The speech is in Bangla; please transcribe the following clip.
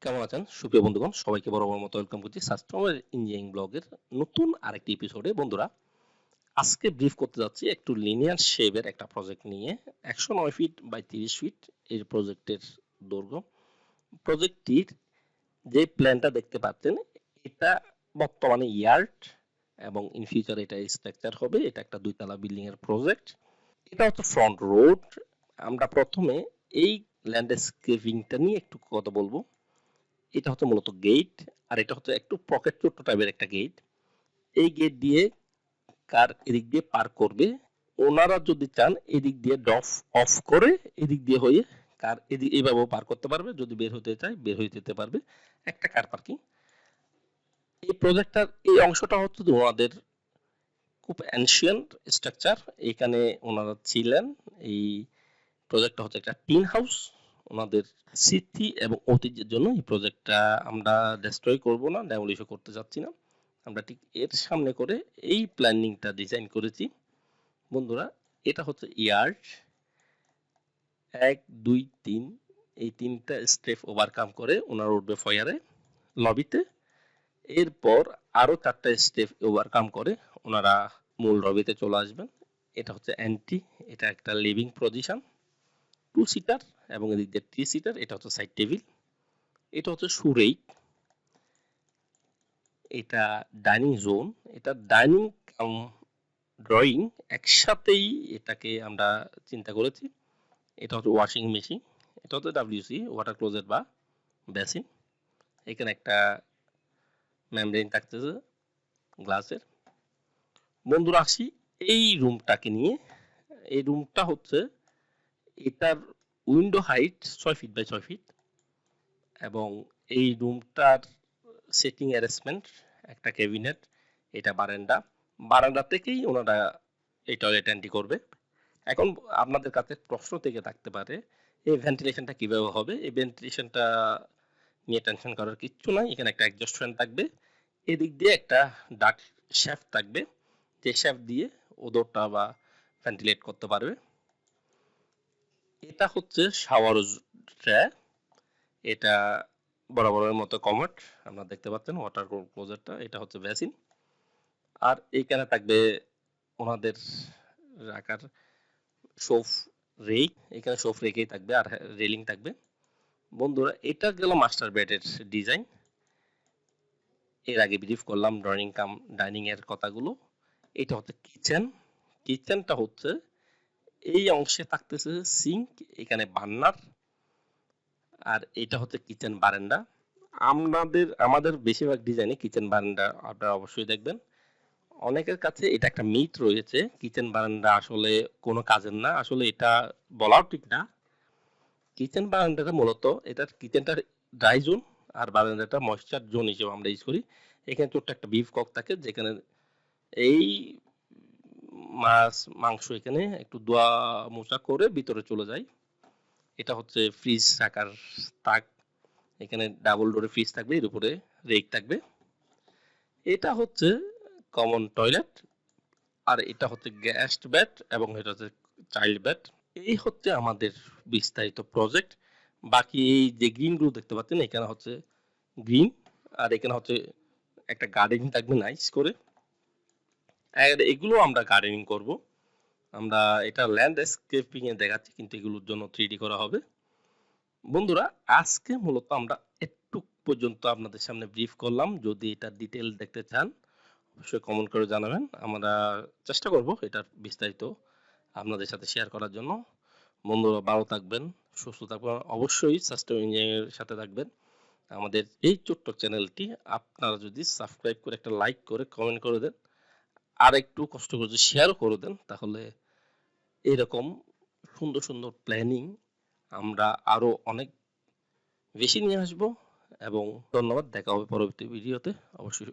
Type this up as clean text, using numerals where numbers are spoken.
কেমন আছেন সুপ্রিয় বন্ধুগণ? সবাইকে বরাবর মতো ওয়েলকাম করছি সাস্টেনেবল ইঞ্জিনিয়ারিং ব্লগের নতুন আরেকটি এপিসোডে। বন্ধুরা, আজকে ব্রিফ করতে যাচ্ছি একটু লিনিয়ার শেপের একটা প্রজেক্ট নিয়ে। 109 ফিট বাই 30 ফিট এই প্রজেক্টের দৈর্ঘ্য। প্রজেক্টটির যে প্ল্যানটা দেখতে পাচ্ছেন, এটা বর্তমানে ইয়ার্ড এবং ইন ফিউচার এটা স্ট্রাকচার হবে। এটা একটা দুইতলা বিল্ডিং এর প্রজেক্ট। এটা হচ্ছে ফ্রন্ট রোড। আমরা প্রথমে এই ল্যান্ডস্কেপিংটা নিয়ে একটু কথা বলবো। এটা হচ্ছে মূলত গেট, আর এটা হচ্ছে একটু পকেট ছোট্ট টাইপের একটা গেট। এই গেট দিয়ে কার এদিক দিয়ে পার করবে, ওনারা যদি চান এদিক দিয়ে ড্রপ অফ করে এদিক দিয়ে হয়ে কার এদিক এইভাবেও পার করতে পারবে, যদি বের হতে চায় বের হয়ে যেতে পারবে। একটা কার পার্কিং। এই প্রজেক্টটার এই অংশটা হচ্ছে ওনাদের খুব অ্যানশিয়েন্ট স্ট্রাকচার। এখানে ওনারা ছিলেন। এই প্রজেক্টটা হচ্ছে একটা টিন হাউস। ওনাদের স্মৃতি এবং ঐতিহ্যের জন্য এই প্রজেক্টটা আমরা ডেস্ট্রয় করব না, ডেমোলিশও করতে যাচ্ছি না। আমরা ঠিক এর সামনে করে এই প্ল্যানিংটা ডিজাইন করেছি। বন্ধুরা, এটা হচ্ছে ইয়ার্ড 1 2 3। এই তিনটা স্টেপ ওভারকাম করে ওনারা উঠবে ফয়ারে, লবিতে। এরপর আরো 4টা স্টেপ ওভারকাম করে ওনারা মূল লবিতে চলে আসবেন। এটা হচ্ছে এন্ট্রি। এটা একটা লিভিং পজিশন, 2 সিটার, এবং এদিক দিয়ে 3 সিটার। এটা হচ্ছে সাইড টেবিল। এটা হচ্ছে সুরেই। এটা ডাইনিং জোন। এটা ডাইনিং কাম ড্রয়িং একসাথেই এটাকে আমরা চিন্তা করেছি। এটা হচ্ছে ওয়াশিং মেশিন। এটা হচ্ছে ডাব্লিউসি ওয়াটার ক্লোজেট বা বেসিন। এখানে একটা মেমব্রেন থাকতেছে গ্লাসের। বন্ধুরা, আসি এই রুমটাকে নিয়ে। এই রুমটা হচ্ছে, এটার window height 6 feet by 6 feet, এবং এই রুমটার সেটিং অ্যারেঞ্জমেন্ট একটা ক্যাবিনেট। এটা বারান্দা। বারান্দা থেকেই ওনারা এই টয়লেট এন্ট্রি করবে। এখন আপনাদের কাছে প্রশ্ন থেকে থাকতে পারে, এই ভেন্টিলেশনটা কিভাবে হবে? এই ভেন্টিলেশনটা নিয়ে টেনশন করার কিচ্ছু নাই। এখানে একটা এক্সজস্ট ফ্যান থাকবে। এদিক দিয়ে একটা ডাক্ট শ্যাফট থাকবে, যে শ্যাফট দিয়ে ওদরটা বা ভেন্টিলেট করতে পারবে। এটা হচ্ছে শাওয়ার ট্রে। এটা বরাবরের মতো কমোড আপনারা দেখতে পাচ্ছেন, ওয়াটার ক্লোজেটটা। এটা হচ্ছে বেসিন। আর এইখানে থাকবে ওনাদের রাখার শোফ রেক। এখানে শোফ রেকেই থাকবে, আর রেলিং থাকবে। বন্ধুরা, এটা গেল মাস্টার বেডের ডিজাইন। এর আগে ব্রিফ করলাম ড্রয়িং কাম ডাইনিং এর কথাগুলো। এটা হচ্ছে কিচেন। কিচেনটা হচ্ছে এই অংশে থাকতেছে সিঙ্ক, এখানে বার্নার, আর এটা হচ্ছে কিচেন বারান্দা। আমাদের বেশিরভাগ ডিজাইনে কিচেন বারান্দা আপনারা অবশ্যই দেখবেন। অনেকের কাছে এটা একটা মিথ রয়েছে, কিচেন বারান্দা আসলে কোনো কাজের না। আসলে এটা বলাও ঠিক না। কিচেন বারান্দাটা মূলত, এটার কিচেনটা ড্রাই জোন, আর বারান্দাটা ময়েশ্চার জোন হিসেবে আমরা ইউজ করি। এখানে ছোট্ট একটা বিফ কক থাকে, যেখানে এই মাছ মাংস এখানে একটু ধোয়া মোছা করে ভিতরে চলে যায়। এটা হচ্ছে ফ্রিজ রাখার তাক। এখানে ডাবল ডোরে ফ্রিজ থাকবে, এর উপরে রেক থাকবে। এটা হচ্ছে কমন টয়লেট, আর এটা হচ্ছে গেস্ট বেড, এবং এটা হচ্ছে চাইল্ড বেড। এই হচ্ছে আমাদের বিস্তারিত প্রজেক্ট। বাকি এই যে গ্রিনগুলো দেখতে পাচ্ছেন, এখানে হচ্ছে গ্রিন, আর এখানে হচ্ছে একটা গার্ডেনিং থাকবে নাইস করে। আর এগুলো আমরা গার্ডেনিং করব। আমরা এটা ল্যান্ডস্কেপিং এ দেখাচ্ছি, কিন্তু এগুলোর জন্য 3D করা হবে। বন্ধুরা, আজকে মূলত আমরা একটু পর্যন্ত আপনাদের সামনে ব্রিফ করলাম। যদি এটা ডিটেল দেখতে চান অবশ্যই কমেন্ট করে জানাবেন। আমরা চেষ্টা করব এটার বিস্তারিত আপনাদের সাথে শেয়ার করার জন্য। বন্ধুরা, ভালো থাকবেন, সুস্থ থাকবেন, অবশ্যই সাস্টেইনেবল ইঞ্জিনিয়ারিং এর সাথে থাকবেন। আমাদের এই ছোট্ট চ্যানেলটি আপনারা যদি সাবস্ক্রাইব করে একটা লাইক করে কমেন্ট করে দেন, আর একটু কষ্ট করে যদি শেয়ারও করে দেন, তাহলে এরকম সুন্দর সুন্দর প্ল্যানিং আমরা আরো অনেক বেশি নিয়ে আসবো। এবং ধন্যবাদ, দেখা হবে পরবর্তী ভিডিওতে অবশ্যই।